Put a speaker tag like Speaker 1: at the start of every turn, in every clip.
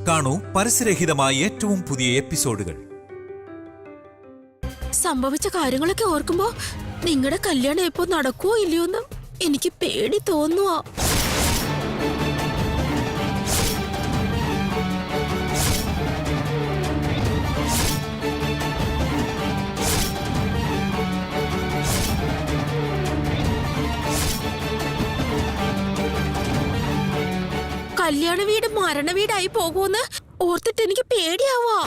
Speaker 1: കാണൂ പരസ്യരഹിതമായ ഏറ്റവും പുതിയ എപ്പിസോഡുകൾ.
Speaker 2: സംഭവിച്ച കാര്യങ്ങളൊക്കെ ഓർക്കുമ്പോ നിങ്ങളുടെ കല്യാണം എപ്പോ നടക്കുവോ ഇല്ലയോന്ന് എനിക്ക് പേടി തോന്നുവാ. കല്യാണ വീട് മരണ വീടായി പോകുമെന്ന് ഓർത്തിട്ട് എനിക്ക് പേടിയാവാ.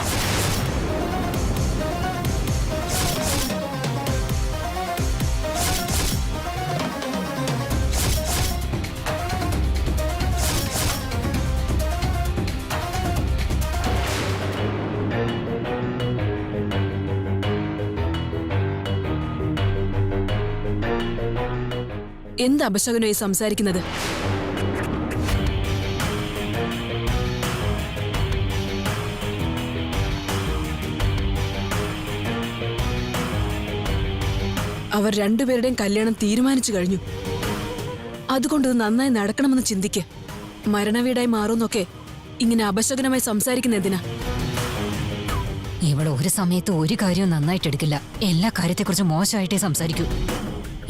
Speaker 3: എന്ത് അപശകുനമായി സംസാരിക്കുന്നത്? അവർ രണ്ടുപേരുടെയും കല്യാണം തീരുമാനിച്ചു കഴിഞ്ഞു. അതുകൊണ്ട് നന്നായി നടക്കണമെന്ന് ചിന്തിക്ക്. മരണവീടായി മാറുന്നൊക്കെ ഇങ്ങനെ അപശകുനമായി സംസാരിക്കുന്ന എന്തിനാ?
Speaker 4: ഇവൾ ഒരു സമയത്ത് ഒരു കാര്യവും നന്നായിട്ട് എടുക്കില്ല. എല്ലാ കാര്യത്തെക്കുറിച്ചും മോശമായിട്ടേ സംസാരിക്കൂ.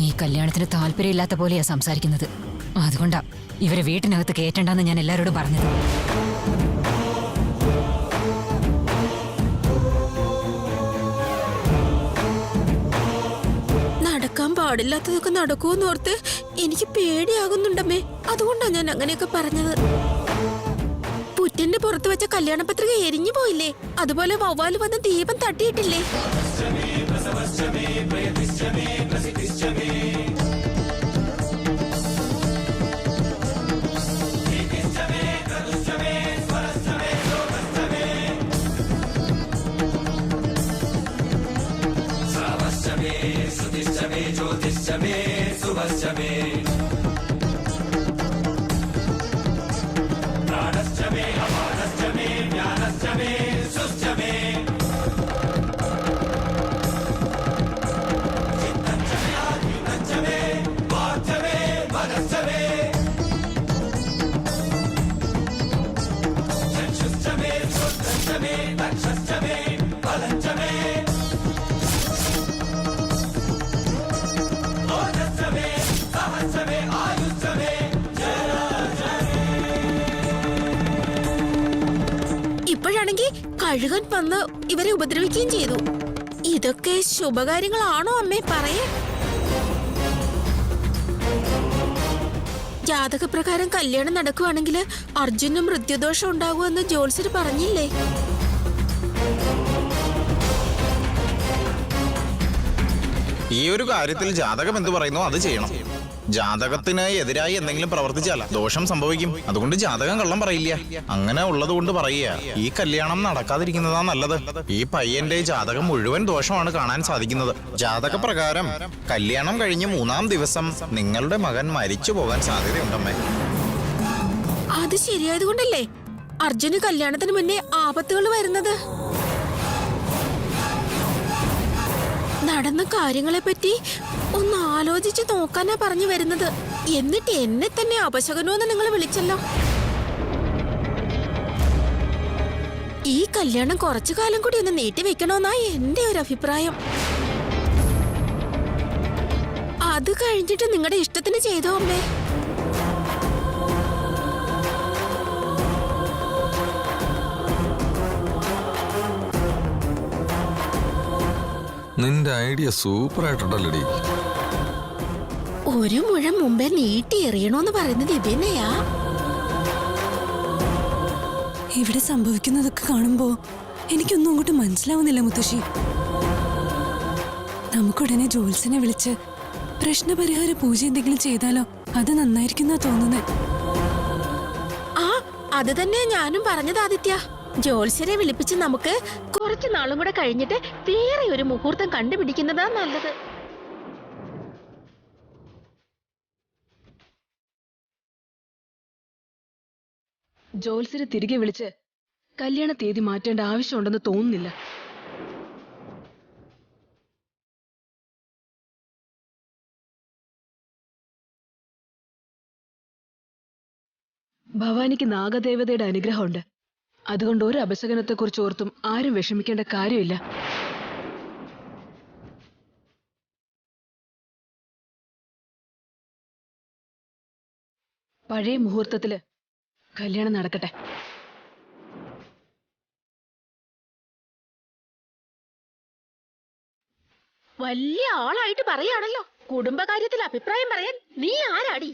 Speaker 4: ഈ കല്യാണത്തിന് താല്പര്യമില്ലാത്ത പോലെയാ സംസാരിക്കുന്നത്. അതുകൊണ്ടാ ഇവരെ വീട്ടിനകത്ത് കയറ്റണ്ടെന്ന് ഞാൻ എല്ലാവരോടും പറഞ്ഞത്.
Speaker 2: നടക്കാൻ പാടില്ലാത്തതൊക്കെ നടക്കുമെന്നോർത്ത് എനിക്ക് പേടിയാകുന്നുണ്ടമ്മേ. അതുകൊണ്ടാ ഞാൻ അങ്ങനെയൊക്കെ പറഞ്ഞത്. പുറ്റിന്റെ പുറത്ത് വെച്ച കല്യാണ പത്രിക എരിഞ്ഞു പോയില്ലേ, അതുപോലെ വവ്വാല് വന്ന് ദീപം തട്ടിയിട്ടില്ലേ. ഇപ്പോഴാണെങ്കിൽ കഴുകൻ വന്ന് ഇവരെ ഉപദ്രവിക്കുകയും ചെയ്തു. ഇതൊക്കെ ശുഭകാര്യങ്ങളാണോ അമ്മേ പറയേ? ജാതകപ്രകാരം കല്യാണം നടക്കുവാണെങ്കിൽ അർജുനും മൃത്യുദോഷം ഉണ്ടാകുമെന്ന് ജ്യോത്സ്യർ പറഞ്ഞില്ലേ?
Speaker 5: ഈ ഒരു കാര്യത്തിൽ ജാതകം എന്ത് പറയുന്നു അത് ചെയ്യണം. ജാതകത്തിന് എതിരായി എന്തെങ്കിലും പ്രവർത്തിച്ചാൽ ദോഷം സംഭവിക്കും. അതുകൊണ്ട് ജാതകം കള്ളം പറയില്ല. അങ്ങനെ ഉള്ളത് കൊണ്ട് പറയുക, ഈ കല്യാണം നടക്കാതിരിക്കുന്നതാ നല്ലത്. ഈ പയ്യന്റെ ജാതകം മുഴുവൻ ദോഷമാണ് കാണാൻ സാധിക്കുന്നത്. ജാതക പ്രകാരം കല്യാണം കഴിഞ്ഞ് 3-ാം ദിവസം നിങ്ങളുടെ മകൻ മരിച്ചു പോകാൻ സാധ്യതയുണ്ടമ്മേ.
Speaker 2: അത് ശരിയായതുകൊണ്ടല്ലേ അർജുന് കല്യാണത്തിന് മുന്നേ ആപത്തുകൾ വരുന്നത്. നടന്ന കാര്യങ്ങളെ പറ്റി ഒന്ന് ആലോചിച്ച് നോക്കാനാ പറഞ്ഞു വരുന്നത്. എന്നിട്ട് എന്നെ തന്നെ അപശകനോന്ന് നിങ്ങൾ വിളിച്ചല്ലോ. ഈ കല്യാണം കുറച്ചു കാലം കൂടി ഒന്ന് നീട്ടി വെക്കണോന്നാ എന്റെ ഒരു അഭിപ്രായം. അത് കഴിഞ്ഞിട്ട് നിങ്ങളുടെ ഇഷ്ടത്തിന് ചെയ്തോ അമ്മേ.
Speaker 6: നിന്റെ ഐഡിയ സൂപ്പർ ആയിട്ടുണ്ടല്ലോടി.
Speaker 2: ഒരു മുഴം മുമ്പേ നീട്ടി എറിയണോന്ന് പറയുന്നത് ഇതന്നെയാ.
Speaker 3: ഇവിടെ സംഭവിക്കുന്നതൊക്കെ കാണുമ്പോ എനിക്കൊന്നും അങ്ങോട്ട് മനസ്സിലാവുന്നില്ല മുത്തശ്ശി. നമുക്കുടനെ ജ്യോത്സ്യനെ വിളിച്ച് പ്രശ്നപരിഹാര പൂജ എന്തെങ്കിലും ചെയ്താലോ? അത് നന്നായിരിക്കുന്ന തോന്നുന്നത്.
Speaker 2: ആ അത് തന്നെയാ ഞാനും പറഞ്ഞത് ആദിത്യ. ജ്യോത്സ്യരെ വിളിപ്പിച്ച് നമുക്ക് കുറച്ചു നാളും കൂടെ കഴിഞ്ഞിട്ട് വേറെ ഒരു മുഹൂർത്തം കണ്ടുപിടിക്കുന്നതാ നല്ലത്.
Speaker 3: ജ്യോത്സ്യരെ തിരികെ വിളിച്ച് കല്യാണ തീയതി മാറ്റേണ്ട ആവശ്യമുണ്ടെന്ന് തോന്നുന്നില്ല. ഭവാനിക്ക് നാഗദേവതയുടെ അനുഗ്രഹമുണ്ട്. അതുകൊണ്ട് ഒരു അപശകനത്തെക്കുറിച്ച് ഓർത്തും ആരും വിഷമിക്കേണ്ട കാര്യമില്ല. പഴയ മുഹൂർത്തത്തില് കല്യാണം നടക്കട്ടെ.
Speaker 2: വലിയ ആളായിട്ട് പറയാണല്ലോ. കുടുംബകാര്യത്തിൽ അഭിപ്രായം പറയാൻ നീ ആരാടി?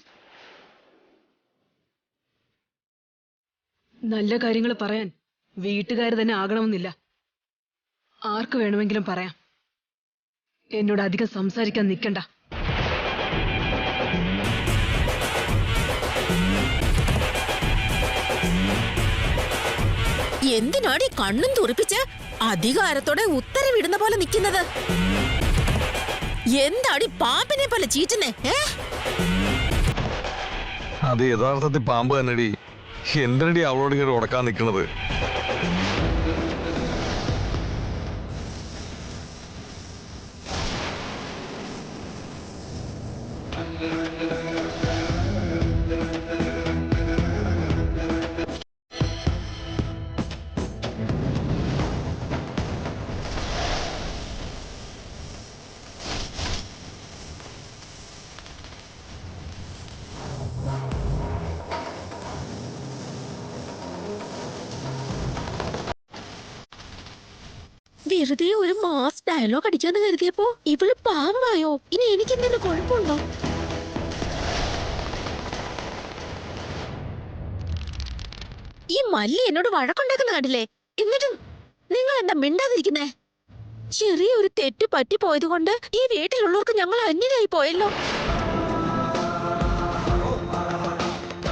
Speaker 3: നല്ല കാര്യങ്ങൾ പറയാൻ വീട്ടുകാർ തന്നെ ആകണമെന്നില്ല. ആർക്ക് വേണമെങ്കിലും പറയാം. എന്നോട് അധികം സംസാരിക്കാൻ നിൽക്കണ്ട.
Speaker 2: എന്തിനാടി കണ്ണും തുറിപ്പിച്ച് അധികാരത്തോടെ ഉത്തരവിടുന്ന പോലെ നിൽക്കുന്നത്? എന്താടി പാമ്പിനെ പോലെ ചീറ്റുന്നേ?
Speaker 6: അത് യഥാർത്ഥത്തിൽ പാമ്പ് തന്നെടി. എന്തിനടി അവളോട് ഇങ്ങനെ ഉടക്കാൻ നിൽക്കുന്നത്?
Speaker 2: വെറുതെ ഒരു മാസ് ഡയലോഗ് അടിക്കാന്ന് കരുതിയപ്പോ ഇവള് പാമ്പായോ? ഇനി എനിക്ക് എന്തെങ്കിലും കുഴപ്പമുണ്ടോ? ഈ മല്ലി എന്നോട് വഴക്കുണ്ടാക്കുന്ന കണ്ടില്ലേ? എന്നിട്ടും നിങ്ങൾ എന്താ മിണ്ടാതിരിക്കുന്നേ? ചെറിയൊരു തെറ്റ് പറ്റി പോയത് കൊണ്ട് ഈ വീട്ടിലുള്ളവർക്ക് ഞങ്ങൾ അന്യരായി പോയല്ലോ.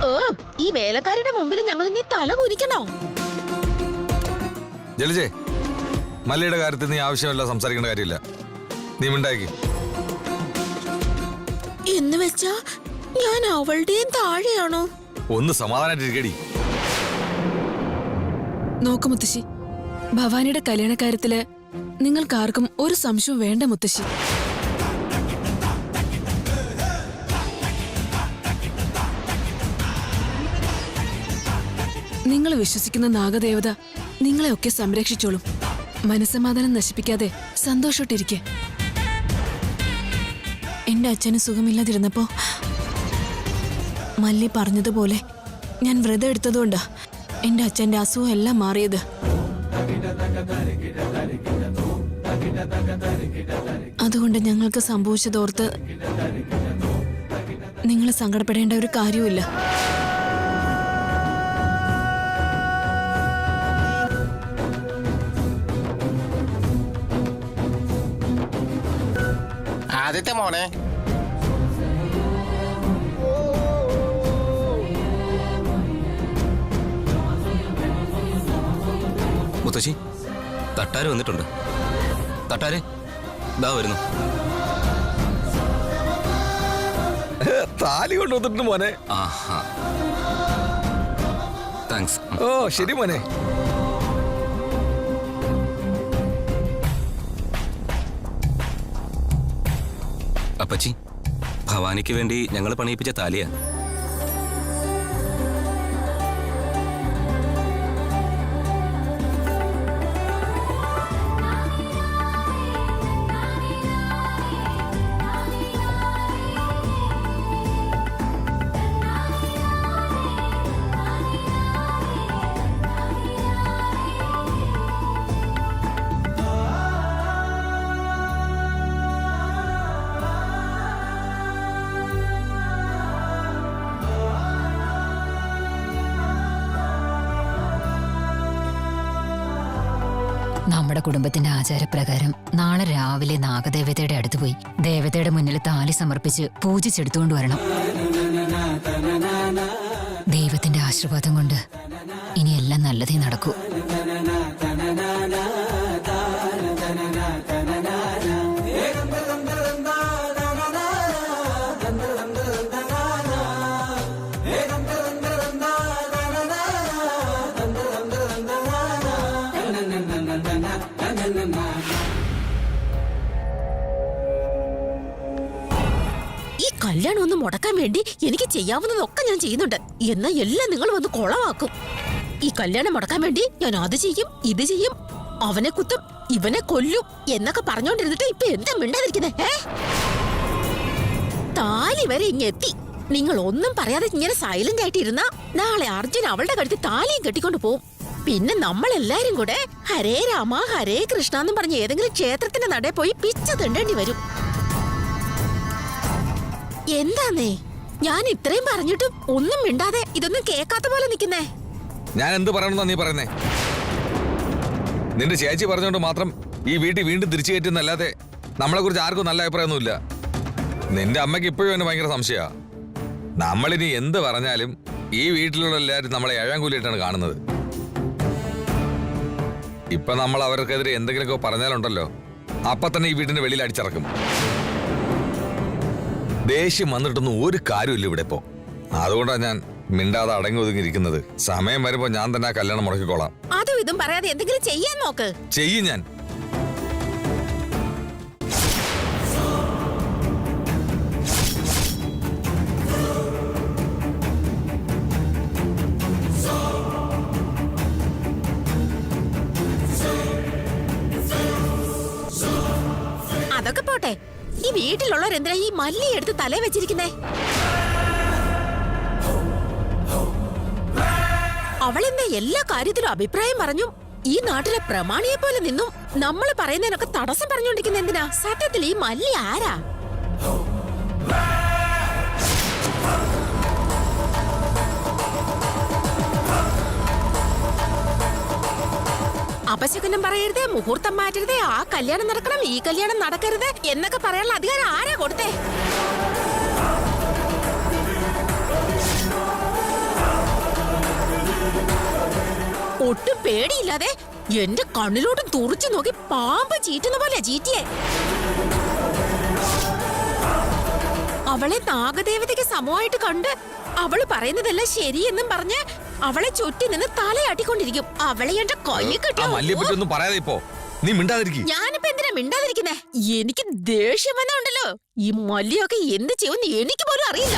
Speaker 2: ഓ, ഈ വേലക്കാരുടെ മുമ്പിൽ ഞങ്ങൾ ഇനി തല കുനിക്കണോ?
Speaker 6: ജലജേ, മല്ലിയുടെ കാര്യത്തിൽ നീ ആവശ്യമല്ല സംസാരിക്കേണ്ട കാര്യമില്ല. നീ മിണ്ടാക്കി.
Speaker 2: എന്ന് വെച്ചാ ഞാൻ അവളുടെയും താഴെയാണോ?
Speaker 6: ഒന്ന് സമാധാനായിട്ടിരിക്കടി.
Speaker 3: നോക്ക് മുത്തശ്ശി, ഭവാനിയുടെ കല്യാണക്കാര്യത്തില് നിങ്ങൾക്കാർക്കും ഒരു സംശയവും വേണ്ട മുത്തശ്ശി. നിങ്ങൾ വിശ്വസിക്കുന്ന നാഗദേവത നിങ്ങളെയൊക്കെ സംരക്ഷിച്ചോളും. മനസ്സമാധാനം നശിപ്പിക്കാതെ സന്തോഷോട്ടിരിക്കെ. എന്റെ അച്ഛന് സുഖമില്ലാതിരുന്നപ്പോ മല്ലി പറഞ്ഞതുപോലെ ഞാൻ വ്രതം എടുത്തതുകൊണ്ടാ എന്റെ അച്ഛന്റെ അസുഖം എല്ലാം മാറിയത്. അതുകൊണ്ട് ഞങ്ങൾക്ക് സംഭവിച്ചതോർത്ത് നിങ്ങൾ സങ്കടപ്പെടേണ്ട ഒരു കാര്യവുമില്ല.
Speaker 7: ആദ്യത്തെ മോനെ,
Speaker 8: മുത്തശ്ശി, തട്ടാര് വന്നിട്ടുണ്ട്. തട്ടാര് ദാ വരുന്നു.
Speaker 6: താലി കൊണ്ടുവന്നിട്ടുണ്ട് മോനെ.
Speaker 8: ആഹാ, താങ്ക്സ്.
Speaker 6: ഓ ശരി മോനെ.
Speaker 8: അപ്പച്ചി, ഭവാനിക്ക് വേണ്ടി ഞങ്ങൾ പണിയിപ്പിച്ച താലിയാ.
Speaker 4: നമ്മുടെ കുടുംബത്തിന്റെ ആചാരപ്രകാരം നാളെ രാവിലെ നാഗദേവതയുടെ അടുത്ത് പോയി ദേവതയുടെ മുന്നിൽ താലി സമർപ്പിച്ച് പൂജിച്ചെടുത്തുകൊണ്ട് വരണം. ദൈവത്തിന്റെ ആശീർവാദം കൊണ്ട് ഇനി എല്ലാം നല്ലതേ നടക്കൂ.
Speaker 2: കല്യാണം ഒന്ന് മുടക്കാൻ വേണ്ടി എനിക്ക് ചെയ്യാവുന്നതൊക്കെ ഞാൻ ചെയ്യുന്നുണ്ട്. എന്നാൽ എല്ലാം നിങ്ങൾ വന്ന് കൊളവാക്കും. ഈ കല്യാണം മുടക്കാൻ വേണ്ടി ഞാൻ അത് ചെയ്യും ഇത് ചെയ്യും, അവനെ കുത്തും ഇവനെ കൊല്ലും എന്നൊക്കെ പറഞ്ഞോണ്ടിരുന്നിട്ട് ഇപ്പൊ എന്താ മിണ്ടാതിരിക്കുന്നേ? താലി വരെ ഇങ്ങെത്തി. നിങ്ങൾ ഒന്നും പറയാതെ ഇങ്ങനെ സൈലന്റ് ആയിട്ടിരുന്ന നാളെ അർജുൻ അവളുടെ കഴുത്തിൽ താലിയും കെട്ടിക്കൊണ്ട് പോവും. പിന്നെ നമ്മളെല്ലാരും കൂടെ ഹരേ രാമ ഹരേ കൃഷ്ണ എന്നും പറഞ്ഞ് ഏതെങ്കിലും ക്ഷേത്രത്തിന്റെ നടയിൽ പോയി പിച്ച തിണ്ടേണ്ടി വരും. എന്താന്നേ ഞാൻ ഇത്രയും പറഞ്ഞിട്ടും ഒന്നും മിണ്ടാതെ ഇതൊന്നും കേൾക്കാത്ത പോലെ നിൽക്കുന്നേ?
Speaker 6: ഞാൻ എന്ത് പറയണമെന്നാ നീ പറയുന്നേ? നിന്റെ ചേച്ചി പറഞ്ഞുകൊണ്ട് മാത്രം ഈ വീട്ടിൽ വീണ്ടും തിരിച്ചു കയറ്റുന്നല്ലാതെ നമ്മളെ കുറിച്ച് ആർക്കും നല്ല അഭിപ്രായമൊന്നുമില്ല. നിന്റെ അമ്മയ്ക്ക് ഇപ്പോഴും എന്നെ ഭയങ്കര സംശയമാ. നമ്മളിനി എന്ത് പറഞ്ഞാലും ഈ വീട്ടിലുള്ള എല്ലാവരും നമ്മളെ ഏഴാങ്കൂലിയായിട്ടാണ് കാണുന്നത്. ഇപ്പൊ നമ്മൾ അവർക്കെതിരെ എന്തെങ്കിലുമൊക്കെ പറഞ്ഞാലുണ്ടല്ലോ, അപ്പൊ തന്നെ ഈ വീടിന്റെ വെളിയിൽ അടിച്ചിറക്കും. ദേഷ്യം വന്നിട്ടൊന്നും ഒരു കാര്യമില്ല ഇവിടെ ഇപ്പോ. അതുകൊണ്ടാണ് ഞാൻ മിണ്ടാതെ അടങ്ങി ഒതുങ്ങിയിരിക്കുന്നത്. സമയം വരുമ്പോ ഞാൻ തന്നെ ആ കല്യാണം മുടക്കിക്കോളാം.
Speaker 2: അതും ഇതും പറയാതെ എന്തെങ്കിലും ചെയ്യാൻ നോക്ക്.
Speaker 6: ചെയ്യും ഞാൻ.
Speaker 2: അതൊക്കെ പോട്ടെ, ഈ വീട്ടിലുള്ളവരെന്തിനാ ഈ മല്ലി എടുത്ത് തലേ വെച്ചിരിക്കുന്നേ? അവളെന്താ എല്ലാ കാര്യത്തിലും അഭിപ്രായം പറഞ്ഞു ഈ നാട്ടിലെ പ്രമാണിയെ പോലെ നിന്നും നമ്മൾ പറയുന്നതിനൊക്കെ തടസ്സം പറഞ്ഞുകൊണ്ടിരിക്കുന്ന എന്തിനാ? സത്യത്തിൽ ഈ മല്ലി ആരാ? അപശകുനം പറയരുത്, മുഹൂർത്തം മാറ്റരുത്, ആ കല്യാണം നടക്കണം ഈ കല്യാണം നടക്കരുത് എന്നൊക്കെ പറയാനുള്ള അധികാരം ആരാ കൊടുത്തേ? ഒട്ടും പേടിയില്ലാതെ എന്റെ കണ്ണിലോട്ടും തുറച്ചു നോക്കി പാമ്പ് ചീറ്റുന്ന പോലെ ചീറ്റിയേ. അവളെ നാഗദേവതയ്ക്ക് സമമായിട്ട് കണ്ട് അവള് പറയുന്നതെല്ലാം ശരിയെന്നും പറഞ്ഞ് അവളെ ചുറ്റി നിന്ന് തലയാട്ടിക്കൊണ്ടിരിക്കും. അവളെ എന്റെ കൈ കിട്ടിയോ? ഞാനിപ്പോ എന്തിനാ മിണ്ടാതിരിക്കുന്നേ? എനിക്ക് ദേഷ്യം വന്നുണ്ടല്ലോ. ഈ മല്ലിയൊക്കെ എന്ത് ചെയ്യുമെന്ന് എനിക്ക് പോലും അറിയില്ല.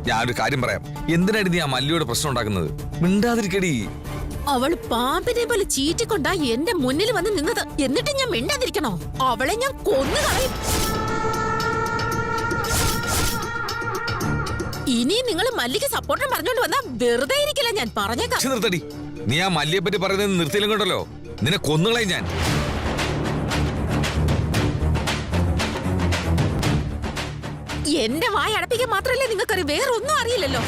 Speaker 6: ഞാനൊരു കാര്യം പറയാം. എന്തിനാണ് നീ ആ മല്ലിയോട് പ്രശ്നം ഉണ്ടാക്കുന്നത്? മിണ്ടാതിരിക്കടി.
Speaker 2: അവള് പാമ്പിനെ പോലെ ചീറ്റിക്കൊണ്ടാ എന്റെ മുന്നിൽ വന്ന് നിന്നത്. എന്നിട്ട് ഞാൻ മിണ്ടാതിരിക്കണോ? അവളെ ഞാൻ കൊന്നു കളയും. ഇനി നിങ്ങൾ മല്ലിക്ക് സപ്പോർട്ടും പറഞ്ഞോണ്ട് വന്നാ വെറുതെ ഇരിക്കില്ല ഞാൻ, പറഞ്ഞേക്കാം.
Speaker 6: നിർത്തടി. നീ ആ മല്ലിയെ പറ്റി പറയുന്നത് നിർത്തിയിലും കൊണ്ടല്ലോ നിന്നെ കൊന്നുകളയും ഞാൻ.
Speaker 2: എന്റെ വായ അടപ്പിക്കാൻ മാത്രല്ലേ നിങ്ങൾക്കറിയ, വേറൊന്നും അറിയില്ലല്ലോ.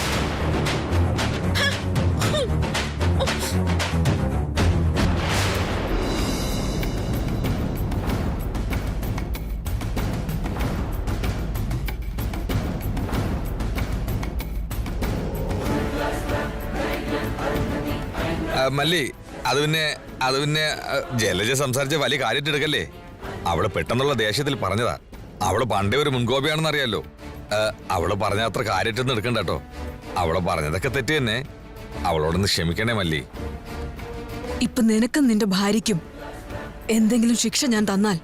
Speaker 6: മല്ലി, അത് പിന്നെ ജലജ സംസാരിച്ച വലിയ കാര്യമായിട്ട് എടുക്കല്ലേ. അവള് പെട്ടെന്നുള്ള ദേഷ്യത്തിൽ പറഞ്ഞതാ. അവള് പണ്ടേ ഒരു മുൻകോപിയാണെന്ന് അറിയാലോ. അവള് പറഞ്ഞ അത്ര കാര്യമായിട്ടൊന്നും എടുക്കണ്ട കേട്ടോ. അവള് പറഞ്ഞതൊക്കെ തെറ്റ് തന്നെ. അവളോടൊന്ന് ക്ഷമിക്കണേ മല്ലി.
Speaker 3: ഇപ്പൊ നിനക്കും നിന്റെ ഭാര്യയ്ക്കും എന്തെങ്കിലും ശിക്ഷ ഞാൻ തന്നാൽ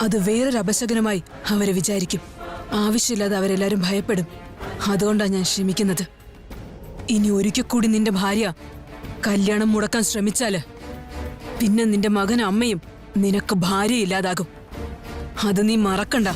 Speaker 3: അത് വേറൊരു അപശകനമായി അവരെ വിചാരിക്കും. ആവശ്യമില്ലാതെ അവരെല്ലാരും ഭയപ്പെടും. അതുകൊണ്ടാണ് ഞാൻ ക്ഷമിക്കുന്നത്. ഇനി ഒരിക്കൽ കൂടി നിന്റെ ഭാര്യ കല്യാണം മുടക്കാൻ ശ്രമിച്ചാല് പിന്നെ നിന്റെ മകനും അമ്മയും നിനക്ക് ഭാര്യയില്ലാതാകും. അത് നീ മറക്കണ്ട.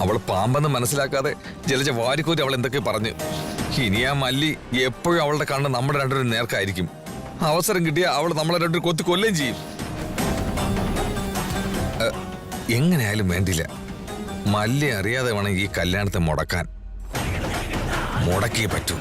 Speaker 6: അവൾ പാമ്പെന്ന് മനസ്സിലാക്കാതെ ജലജ വാരിക്കോരി അവൾ എന്തൊക്കെ പറഞ്ഞു. ഇനി ആ മല്ലി എപ്പോഴും അവളുടെ കണ്ണ് നമ്മുടെ രണ്ടുപേരും നേർക്കായിരിക്കും. അവസരം കിട്ടിയ അവൾ നമ്മളെ രണ്ടുപേരും കൊത്തി കൊല്ലുകയും ചെയ്യും. എങ്ങനെയായാലും വേണ്ടില്ല, മല്ലി അറിയാതെ വേണം ഈ കല്യാണത്തെ മുടക്കാൻ. മുടക്കിയേ പറ്റൂ.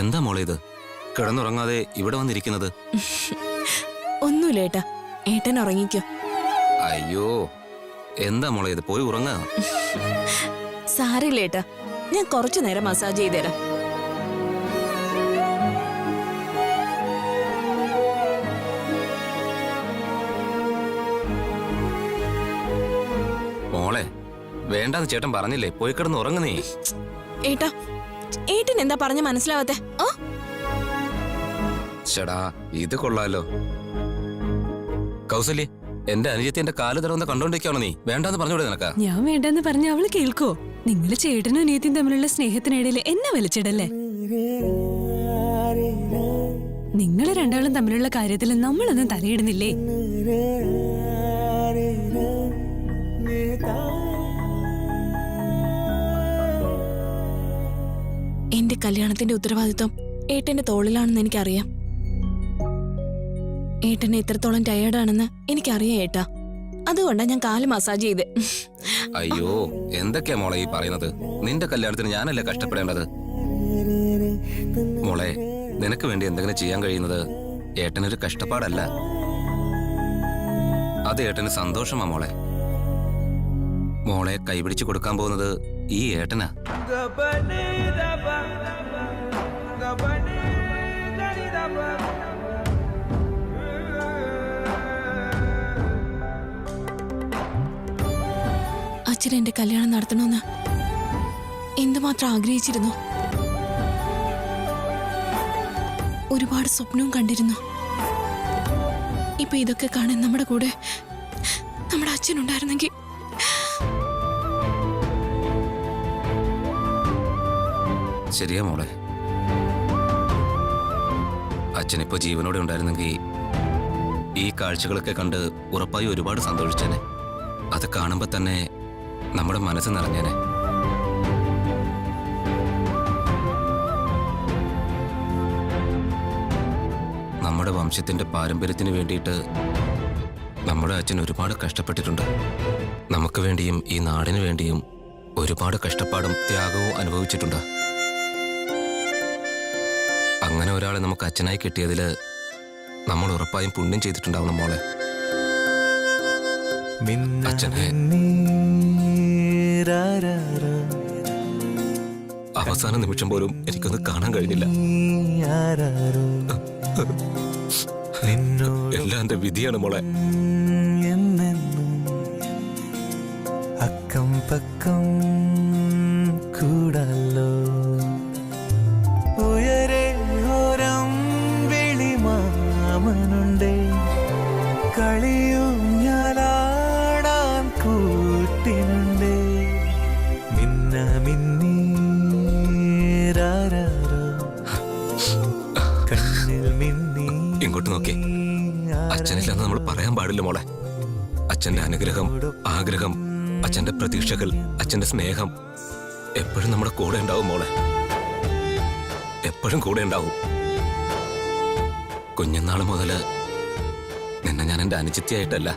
Speaker 8: എന്താ മോളെ ഇത് കിടന്നുറങ്ങാതെ ഇവിടെ വന്നിരിക്കുന്നത്?
Speaker 7: ഒന്നുമില്ല ഏട്ടാ, ഏട്ടൻ ഉറങ്ങിക്കോ.
Speaker 8: അയ്യോ, എന്താ മോളെ ഇത്? പോയി ഉറങ്ങാ.
Speaker 7: സാരില്ല ഏട്ടാ, ഞാൻ കുറച്ചു നേരം മസാജ് ചെയ്തുതരാം.
Speaker 8: മോളെ വേണ്ടാന്ന് ചേട്ടൻ പറഞ്ഞില്ലേ? പോയി കിടന്ന് ഉറങ്ങുന്നേ.
Speaker 7: ഏട്ടാ, ഏട്ടൻ എന്താ പറഞ്ഞ മനസ്സിലാവാത്തെ? ഓ
Speaker 8: ചേടാ, ഇത് കൊള്ളാലോ. കൗസല്യ, എന്റെ അനുജത്തി എന്റെ കാല് തടവുന്ന കണ്ടോണ്ടിരിക്കാണോ നീ? വേണ്ടാന്ന് പറഞ്ഞൂടെ നിനക്കാ?
Speaker 9: ഞാൻ വേണ്ടെന്ന് പറഞ്ഞ അവള് കേൾക്കോ? നിങ്ങള് ചേട്ടനും അനിയത്തിയും തമ്മിലുള്ള സ്നേഹത്തിനിടയിൽ എന്നെ വലിച്ചിടല്ലേ? നിങ്ങള് രണ്ടാളും തമ്മിലുള്ള കാര്യത്തിൽ നമ്മളൊന്നും തലയിടുന്നില്ലേ?
Speaker 7: എന്റെ കല്യാണത്തിന്റെ ഉത്തരവാദിത്വം ഏട്ടന്റെ തോളിലാണെന്ന് എനിക്കറിയാം. ഏട്ടനെ എത്രത്തോളം ടയേർഡാണെന്ന് എനിക്കറിയാം ഏട്ടാ. അതുകൊണ്ടാ ഞാൻ കാല് മസാജ് ചെയ്ത്.
Speaker 8: അയ്യോ, എന്തൊക്കെയാ മോളെ ഈ പറയുന്നത്? നിന്റെ കല്യാണത്തിന് ഞാനല്ലേ കഷ്ടപ്പെടേണ്ടത്? മോളെ, നിനക്ക് വേണ്ടി എന്തെങ്കിലും ചെയ്യാൻ കഴിയുന്നത് ഏട്ടനൊരു കഷ്ടപ്പാടല്ല, അത് ഏട്ടന് സന്തോഷമാ മോളെ. മോളെ കൈപിടിച്ചു കൊടുക്കാൻ പോകുന്നത് ഈ ഏട്ടനാ.
Speaker 7: അച്ഛൻ എന്റെ കല്യാണം നടത്തണമെന്ന് എന്തുമാത്രം ആഗ്രഹിച്ചിരുന്നു. ഒരുപാട് സ്വപ്നവും കണ്ടിരുന്നു. ഇപ്പൊ ഇതൊക്കെ കാണാൻ നമ്മുടെ കൂടെ നമ്മുടെ അച്ഛനുണ്ടായിരുന്നെങ്കിൽ.
Speaker 8: ശരിയാ മോളെ, അച്ഛനിപ്പോ ജീവനോടെ ഉണ്ടായിരുന്നെങ്കിൽ ഈ കാഴ്ചകളൊക്കെ കണ്ട് ഉറപ്പായി ഒരുപാട് സന്തോഷിച്ചേനെ. അത് കാണുമ്പോ തന്നെ നമ്മുടെ മനസ്സ് നിറഞ്ഞേനെ. നമ്മുടെ വംശത്തിന്റെ പാരമ്പര്യത്തിന് വേണ്ടിയിട്ട് നമ്മുടെ അച്ഛൻ ഒരുപാട് കഷ്ടപ്പെട്ടിട്ടുണ്ട്. നമുക്ക് വേണ്ടിയും ഈ നാടിനു വേണ്ടിയും ഒരുപാട് കഷ്ടപ്പാടും ത്യാഗവും അനുഭവിച്ചിട്ടുണ്ട്. അങ്ങനെ ഒരാളെ നമുക്ക് അച്ഛനായി കിട്ടിയതില് നമ്മൾ ഉറപ്പായും പുണ്യം ചെയ്തിട്ടുണ്ടാവണം മോളെ. അച്ഛനെ അവസാന നിമിഷം പോലും എനിക്കൊന്ന് കാണാൻ കഴിഞ്ഞില്ല. എല്ലാം എന്റെ വിധിയാണ് മോളെ.
Speaker 10: അക്കം പക്കം കൂടല്ലോ, ഉയരെ ഓരം വിളിമാമനുണ്ടേ, കളിയും ഞാലാടാൻ കൂട്ടിനുണ്ടേ, മിന്ന മിന്നീരാരോ കണ്ണിൽ മിന്നി.
Speaker 8: ഇങ്ങോട്ട് നോക്കി, അച്ഛനില്ലെന്ന് നമ്മൾ പറയാൻ പാടില്ല മോളെ. അച്ഛന്റെ അനുഗ്രഹം, ആഗ്രഹം, അച്ഛന്റെ പ്രതീക്ഷകൾ, അച്ഛന്റെ സ്നേഹം എപ്പോഴും നമ്മുടെ കൂടെ ഉണ്ടാവും മോളെ. എപ്പോഴും കൂടെ ഉണ്ടാവും. കുഞ്ഞുനാള് മുതല് നിന്നെ ഞാൻ എന്റെ അനുജിത്തിയായിട്ടല്ല,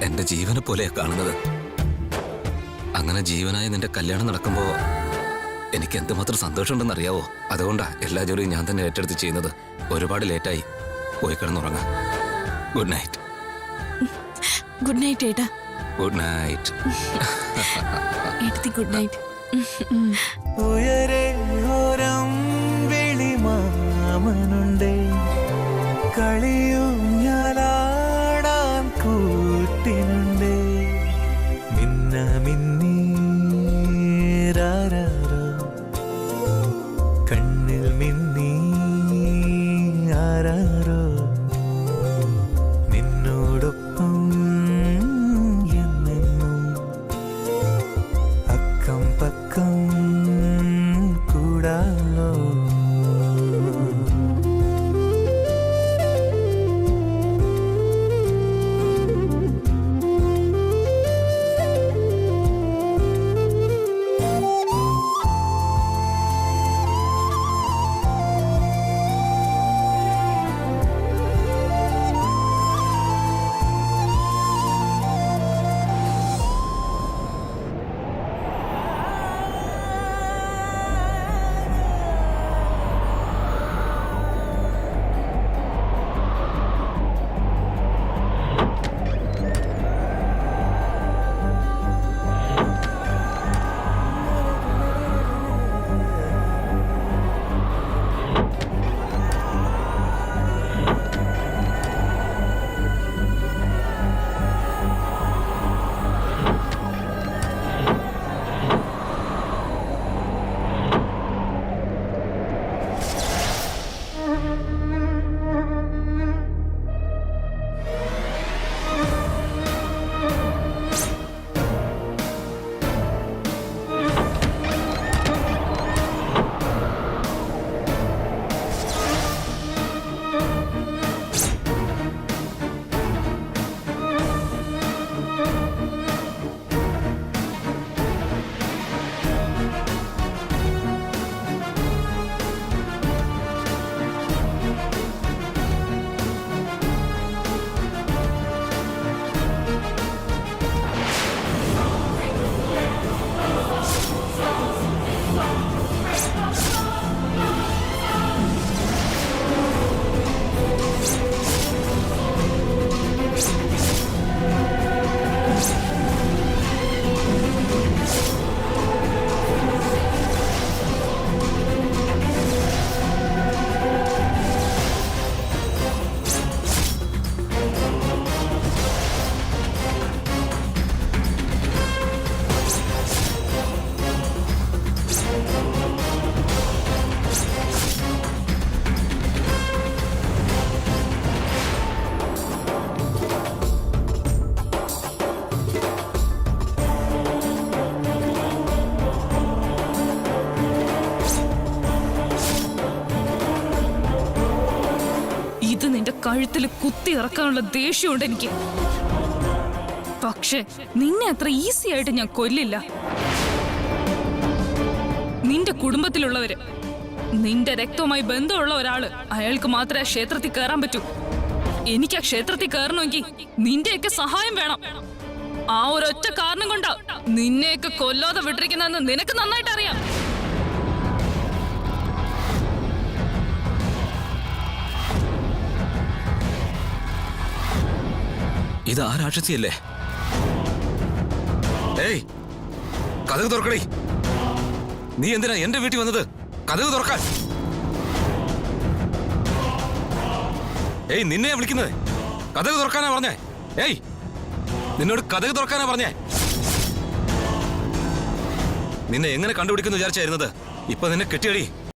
Speaker 8: എന്റെ ജീവനെ പോലെയാ കാണുന്നത്. അങ്ങനെ ജീവനായ നിന്റെ കല്യാണം നടക്കുമ്പോ എനിക്ക് എന്തുമാത്രം സന്തോഷമുണ്ടെന്ന് അറിയാവോ? അതുകൊണ്ടാ എല്ലാ ജോലിയും ഞാൻ തന്നെ ഏറ്റെടുത്ത് ചെയ്യുന്നത്. ഒരുപാട് ലേറ്റായി, പോയി കിടന്നുറങ്ങാം. Good night.
Speaker 7: ഗുഡ് നൈറ്റ് ഏട്ടാ.
Speaker 8: Good night.
Speaker 7: ഏട്ടത്തി ഗുഡ് നൈറ്റ്.
Speaker 10: ഉയരെ ഓരം വിളിമാമനുണ്ടേ, കളിയും ഞാലാടാൻ കൂട്ടിനുണ്ടേ, മിന്ന മിന്നീരാരോ കണ്ണിൽ മിന്നി ആരാരോ നിന്നോടൊപ്പം എന്നെന്നും അക്കം പക്കം കൂടാലോ.
Speaker 9: അത് നിന്റെ കഴുത്തിൽ കുത്തി ഇറക്കാനുള്ള ദേഷ്യമുണ്ട് എനിക്ക്. പക്ഷെ നിന്നെ അത്ര ഈസി ആയിട്ട് ഞാൻ കൊല്ലില്ല. നിന്റെ കുടുംബത്തിലുള്ളവര്, നിന്റെ രക്തവുമായി ബന്ധമുള്ള ഒരാള്, അയാൾക്ക് മാത്രമേ ആ ക്ഷേത്രത്തിൽ കയറാൻ പറ്റൂ. എനിക്ക് ആ ക്ഷേത്രത്തിൽ കയറണമെങ്കിൽ നിന്റെയൊക്കെ സഹായം വേണം. ആ ഒരൊറ്റ കാരണം കൊണ്ടാ നിന്നെയൊക്കെ കൊല്ലാതെ വിട്ടിരിക്കുന്നതെന്ന് നിനക്ക് നന്നായിട്ട് അറിയാം.
Speaker 8: ഇത് ആ രാക്ഷസിയല്ലേ? ഏയ്, കതക് തുറക്കണേ. നീ എന്തിനാ എന്റെ വീട്ടിൽ വന്നത്? കതക് തുറക്കാൻ. ഏയ്, നിന്നെ വിളിക്കുന്നത്. കതക് തുറക്കാനാ പറഞ്ഞേ. ഏയ്, നിന്നോട് കതക് തുറക്കാനാ പറഞ്ഞേ. നിന്നെ എങ്ങനെ കണ്ടുപിടിക്കുന്നു വിചാരിച്ചായിരുന്നത്? ഇപ്പൊ നിന്നെ കെട്ടിയടി.